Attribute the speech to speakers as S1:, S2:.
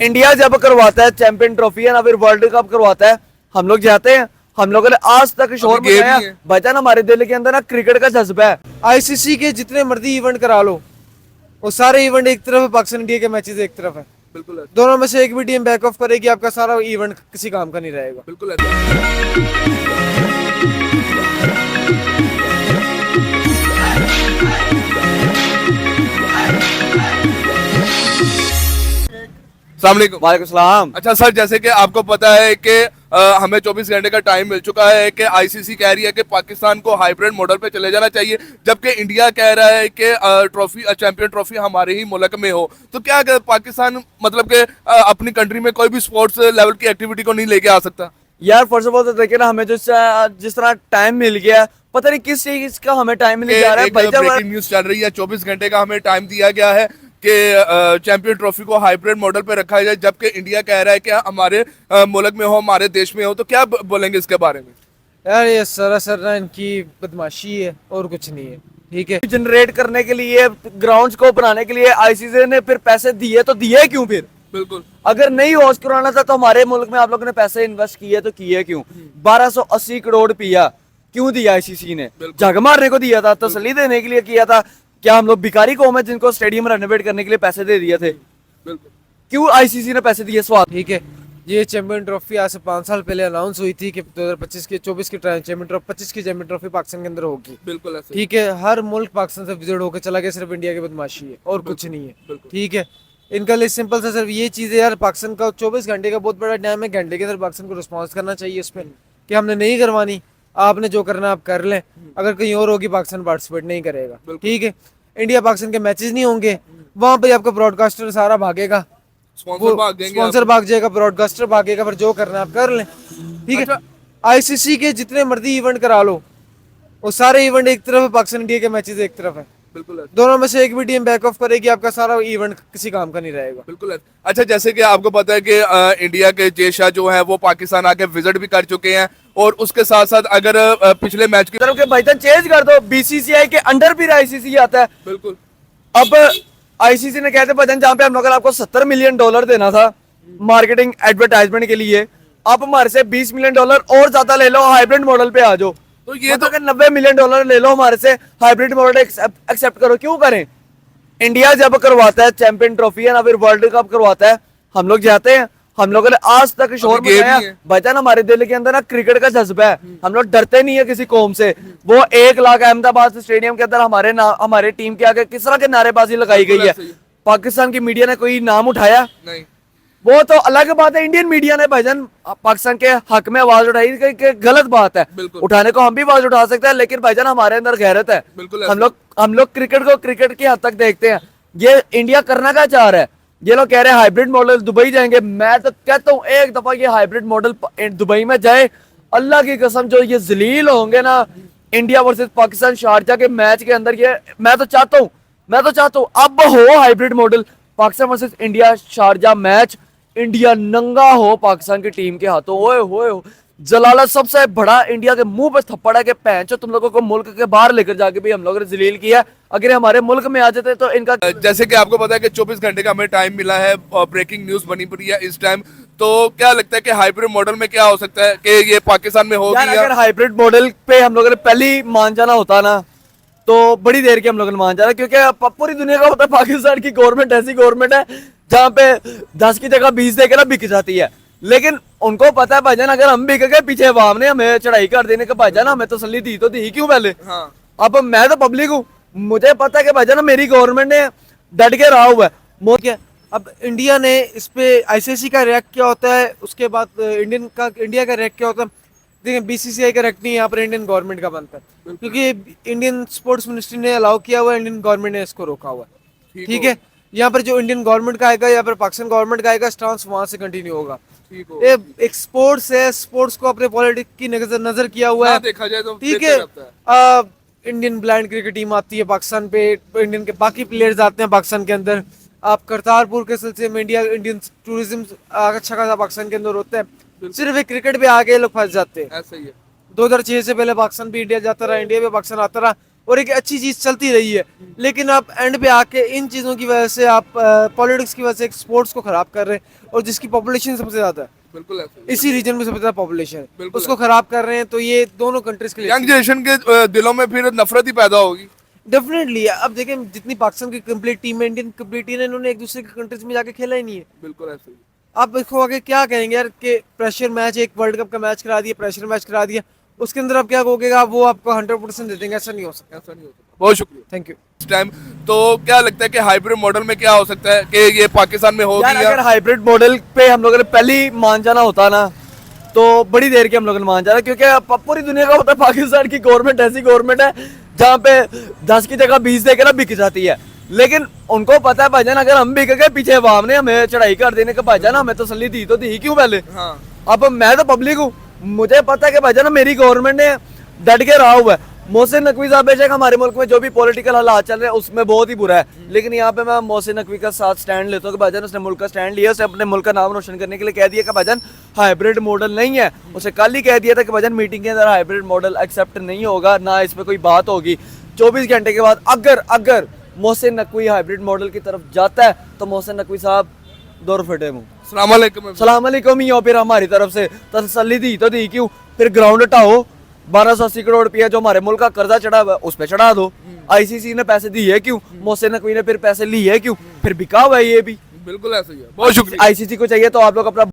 S1: India जब करवाता है चैंपियन ट्रॉफी है ना, फिर वर्ल्ड कप करवाता है, हम लोग जाते हैं। हम लोगों ने आज तक शोर
S2: अभी
S1: मचाया
S2: game ही है।
S1: भाईजान, हमारे दिल के अंदर ना क्रिकेट का जज्बा है।
S3: आईसीसी के जितने मर्जी इवेंट करा लो, वो सारे इवेंट एक तरफ है, पाकिस्तान इंडिया के मैचेस एक तरफ है।
S2: बिल्कुल ऐसा,
S3: दोनों में से एक भी टीम बैक ऑफ करेगी, आपका सारा इवेंट किसी काम का नहीं रहेगा।
S2: बिल्कुल ऐसा। अस्सलाम वालेकुम।
S1: वालेकुम सलाम।
S2: अच्छा सर, जैसे कि आपको पता है कि हमें 24 घंटे का टाइम मिल चुका है कि आईसीसी कह रही है कि पाकिस्तान को हाइब्रिड मॉडल पे चले जाना चाहिए, जबकि इंडिया कह रहा है कि ट्रॉफी चैंपियन ट्रॉफी हमारे ही मुल्क में हो। तो क्या पाकिस्तान मतलब कि अपनी कंट्री में कोई भी स्पोर्ट्स लेवल की एक्टिविटी को नहीं लेके आ सकता?
S1: यार फर्स्ट ऑफ ऑल तो देखिए ना, हमें जिस तरह टाइम मिल गया है, पता नहीं किस चीज का हमें टाइम मिल जा रहा है
S2: एक
S1: भाईजान।
S2: ब्रेकिंग न्यूज चल रही है, 24 घंटे का हमें टाइम दिया गया है कि चैंपियन ट्रॉफी को हाइब्रिड मॉडल पे रखा जाए, जबकि इंडिया कह रहा है कि हमारे मुल्क में हो, हमारे देश में हो। तो क्या बोलेंगे इसके बारे में?
S3: यार ये सरासर ना इनकी बदमाशी है और कुछ नहीं है, ठीक है।
S1: जनरेट करने के लिए, ग्राउंड्स को बनाने के लिए आईसीसी ने फिर पैसे दिए, तो दिए क्यों फिर?
S2: बिल्कुल।
S1: अगर नहीं होस्ट कराना था तो हमारे मुल्क में आप लोगों ने पैसे इन्वेस्ट किए तो किए क्यों? 1280 करोड़ रुपया क्यों दिया आईसीसी ने? जग मारने को दिया था, तसल्ली देने के लिए किया था? क्या हम लोग भिखारी कौम है जिनको स्टेडियम रेनोवेट करने के लिए पैसे दे दिए थे?
S2: बिल्कुल।
S1: क्यों आईसीसी ने पैसे दिए? सवाल।
S3: ठीक है, ये चैंपियन ट्रॉफी आज से 5 साल पहले अनाउंस हुई थी कि 2025 के 24 की चैंपियन ट्रॉफी 25 की चैंपियन ट्रॉफी पाकिस्तान के अंदर होगी।
S2: बिल्कुल ऐसे।
S3: ठीक है, हर मुल्क पाकिस्तान से विजिट होकर चला गया, सिर्फ इंडिया की बदमाशी है और कुछ नहीं है।
S2: बिल्कुल।
S3: ठीक है, इनका लिए सिंपल सा सिर्फ ये चीज़ है यार, पाकिस्तान का 24 घंटे का बहुत बड़ा टाइम है, घंटे के अंदर पाकिस्तान को रिस्पॉन्स करना चाहिए इस पर कि हमने नहीं करवानी, आपने जो करना आप कर लें। अगर कहीं और होगी पाकिस्तान पार्टिसिपेट नहीं करेगा। ठीक है, इंडिया पाकिस्तान के मैचेस नहीं होंगे, वहाँ पर आपका ब्रॉडकास्टर सारा भागेगा,
S2: स्पॉन्सर भाग जाएंगे,
S3: स्पॉन्सर भाग जाएगा, ब्रॉडकास्टर भागेगा, फिर जो करना आप कर लें। ठीक है,
S2: अच्छा।
S3: आईसीसी के जितने मर्जी इवेंट करा लो, वो सारे इवेंट एक तरफ है, पाकिस्तान इंडिया के मैचेस एक तरफ है।
S2: बिल्कुल ऐसे,
S3: दोनों में से एक भी टीम बैक ऑफ करेगी, आपका सारा इवेंट किसी काम का नहीं रहेगा।
S2: बिल्कुल ऐसे। अच्छा, जैसे कि आपको पता है कि इंडिया के जय शाह जो है वो पाकिस्तान आके विजिट भी कर चुके हैं, और उसके साथ साथ अगर पिछले मैच की
S1: तरफ के भाईजान चेंज कर दो, बीसीसीआई के अंडर फिर आईसीसी आता है।
S2: बिल्कुल।
S1: अब आईसीसी ने कहते भाईजान जहां पे हम लोग आपको $70 मिलियन देना था मार्केटिंग एडवर्टाइजमेंट के लिए, आप हमारे से $20 मिलियन और ज्यादा ले लो, हाइब्रिड मॉडल पे आ जाओ।
S2: तो ये तो
S1: $90 मिलियन ले लो हमारे से, हाइब्रिड मॉडल एक्सेप्ट करो। क्यों करें? इंडिया जब करवाता है चैंपियन ट्रॉफी है ना, फिर वर्ल्ड कप करवाता है, हम लोग जाते हैं। हम लोगों ने आज तक शोर
S2: अभी game
S1: मचाया
S2: ही है।
S1: भाईजान, हमारे दिल के अंदर ना क्रिकेट का जज्बा है, हम लोग डरते नहीं है किसी कौम से। वो 1 लाख अहमदाबाद स्टेडियम के अंदर हमारे टीम के आगे किस तरह की नारेबाजी लगाई गई है?
S2: सही है।
S1: पाकिस्तान की मीडिया ने कोई नाम उठाया?
S2: नहीं।
S1: वो तो अलग बात है, इंडियन मीडिया ने भाईजान पाकिस्तान के हक में आवाज उठाई कि गलत बात है।
S2: बिल्कुल।
S1: उठाने को हम भी आवाज उठा सकते हैं, लेकिन भाईजान हमारे अंदर गैरत है।
S2: बिल्कुल
S1: हम लोग क्रिकेट को क्रिकेट की हद तक देखते हैं। ये इंडिया करना क्या चाह रहा है? ये लोग कह रहे हैं हाइब्रिड मॉडल दुबई जाएंगे। मैं तो कहता हूँ एक दफा ये हाइब्रिड मॉडल दुबई में जाए, अल्लाह की कसम जो ये जलील होंगे ना इंडिया वर्सेस पाकिस्तान शारजा के मैच के अंदर, ये मैं तो चाहता हूँ अब हो hybrid model, Pakistan versus India Sharjah match, India नंगा हो पाकिस्तान की टीम के हाथों। ओए होए, जलालत सबसे बड़ा इंडिया के मुंह पे थप्पड़ है कि पैंचो तुम लोगों को मुल्क के बाहर लेकर जाके भी हम लोगों ने जलील किया। अगर ये हमारे मुल्क में आ जाते तो इनका
S2: जैसे कि आपको पता है कि 24 घंटे का हमें टाइम मिला है, ब्रेकिंग न्यूज बनी पड़ी है इस टाइम। तो क्या लगता है कि हाइब्रिड मॉडल में क्या हो सकता है कि ये पाकिस्तान में होगी?
S1: यार अगर हाइब्रिड मॉडल पे हम लोगों ने पहले ही मान जाना होता ना, तो बड़ी देर के हम लोगों ने मान जाना, क्योंकि पूरी दुनिया का होता है पाकिस्तान की गवर्नमेंट ऐसी गवर्नमेंट है जहाँ पे 10 की जगह 20 देकर ना बिक जाती है। लेकिन उनको पता है भाईजान, अगर हम बिक गए पीछे अवाम ने हमें चढ़ाई कर देने का, भाईजान हमें तसल्ली दी तो दी क्यों पहले?
S2: हाँ।
S1: अब मैं तो पब्लिक हूँ, मुझे पता है कि भाईजान मेरी गवर्नमेंट ने डट के रहा हुआ है।
S3: ठीक है, अब इंडिया ने इस पे आईसीसी का रिएक्ट क्या होता है, उसके बाद इंडिया का रिएक्ट क्या होता है। देखिए, बीसीसीआई का रिएक्ट नहीं यहाँ पर इंडियन गवर्नमेंट का बनता है, क्योंकि इंडियन स्पोर्ट्स मिनिस्ट्री ने अलाउ किया हुआ है, इंडियन गवर्नमेंट ने इसको रोका हुआ है। ठीक है, यहाँ पर जो इंडियन गवर्नमेंट का आएगा या फिर पाकिस्तान गवर्नमेंट का आएगा, स्टांस वहां से कंटिन्यू होगा।
S2: ठीक हो।
S3: ये एक स्पोर्ट्स है, स्पोर्ट्स को अपने पॉलिटिक्स की नजर किया हुआ
S2: हाँ,
S3: है।
S2: देखा जाए तो
S3: ठीक
S2: बेहतर लगता है।
S3: है, इंडियन ब्लाइंड क्रिकेट टीम आती है पाकिस्तान पे, इंडियन के बाकी प्लेयर्स आते हैं पाकिस्तान के अंदर। आप करतारपुर के सिलसिले में इंडियन टूरिज्म अच्छा खासा पाकिस्तान के अंदर होता है, सिर्फ एक क्रिकेट पे आके लोग फंस जाते हैं।
S2: ऐसा ही है।
S3: 2006 से पहले पाकिस्तान भी इंडिया जाता रहा, इंडिया भी पाकिस्तान आता रहा, और एक अच्छी चीज चलती रही है, लेकिन आप एंड पे आके इन चीजों की वजह से आप पॉलिटिक्स की वजह से स्पोर्ट्स को खराब कर रहे हैं, और जिसकी पॉपुलेशन सबसे ज्यादा है,
S2: बिल्कुल ऐसा ही है।
S3: इसी रीजन में सबसे ज्यादा पॉपुलेशन है,
S2: बिल्कुल
S3: उसको खराब कर रहे हैं। तो ये दोनों कंट्रीज के लिए
S2: यंग जनरेशन के दिलों में फिर नफरत ही पैदा होगी।
S3: डेफिनेटली। अब देखें जितनी पाकिस्तान की कंप्लीट टीम है, इंडियन कंप्लीट टीम है, इन्होंने एक दूसरे के कंट्रीज में जाके खेला ही नहीं है।
S2: बिल्कुल ऐसा ही है।
S3: आप देखो आगे क्या कहेंगे यार कि प्रेशर मैच, एक वर्ल्ड कप का मैच करा दिया, प्रेशर मैच करा दिया, उसके अंदर आप क्या कहोगे, आप वो आपको 100% दे देंगे, ऐसा नहीं हो सकता।
S2: ऐसा नहीं होता। बहुत शुक्रिया।
S3: Thank you.
S2: इस टाइम तो क्या लगता है कि हाइब्रिड मॉडल में क्या हो सकता है कि ये पाकिस्तान में होगी
S1: यार
S2: या
S1: अगर हाइब्रिड मॉडल पे हम लोगों ने पहले ही मान जाना होता ना, तो बड़ी देर के हम लोगों ने मान जाना, क्योंकि अब पूरी दुनिया का होता है पाकिस्तान की गवर्नमेंट ऐसी गवर्नमेंट है जहाँ पे 10 की जगह 20 देकर बिक जाती है। लेकिन उनको पता है भाईजान, अगर हम बिक गए, पीछे अवाम ने हमें चढ़ाई कर देने का भाईजान, हमें तसल्ली दी तो दी क्यों पहले।
S2: हाँ
S1: अब मैं तो पब्लिक हूँ, मुझे पता है कि भाईजान मेरी गवर्नमेंट ने डट के रहा हुआ है। मोहसिन नकवी साहब बेशक हमारे मुल्क में जो भी पॉलिटिकल हालात चल रहे हैं उसमें बहुत ही बुरा है, लेकिन यहाँ पे मैं मोहसिन नकवी का साथ स्टैंड लेता हूँ कि भाईजान उसने मुल्क का स्टैंड लिया, उसने अपने मुल्क का नाम रोशन करने के लिए कह दिया कि भाईजान हाइब्रिड मॉडल नहीं है। उसे कल ही कह दिया था कि भाईजान मीटिंग के अंदर हाइब्रिड मॉडल एक्सेप्ट नहीं होगा, ना इस पर कोई बात होगी। 24 घंटे के बाद अगर मोहसिन नकवी हाइब्रिड मॉडल की तरफ जाता है तो मोहसिन नकवी साहब दौर फटे मुँह,
S2: अस्सलाम वालेकुम।
S1: सलाम अलैकुम ही हो, फिर हमारी तरफ से तसल्ली दी तो दी क्यों, फिर ग्राउंड हटाओ, 1280 करोड़ रुपया जो हमारे मुल्क का कर्जा चढ़ा हुआ है उस पे चढ़ा दो। आईसीसी ने पैसे दिए क्यों, मोहसिन नकवी ने फिर पैसे लिए क्यों, फिर बिका हुआ है ये भी।
S2: बिल्कुल ऐसा ही है। बहुत शुक्रिया।
S1: आईसीसी को चाहिए तो आप लोग अपना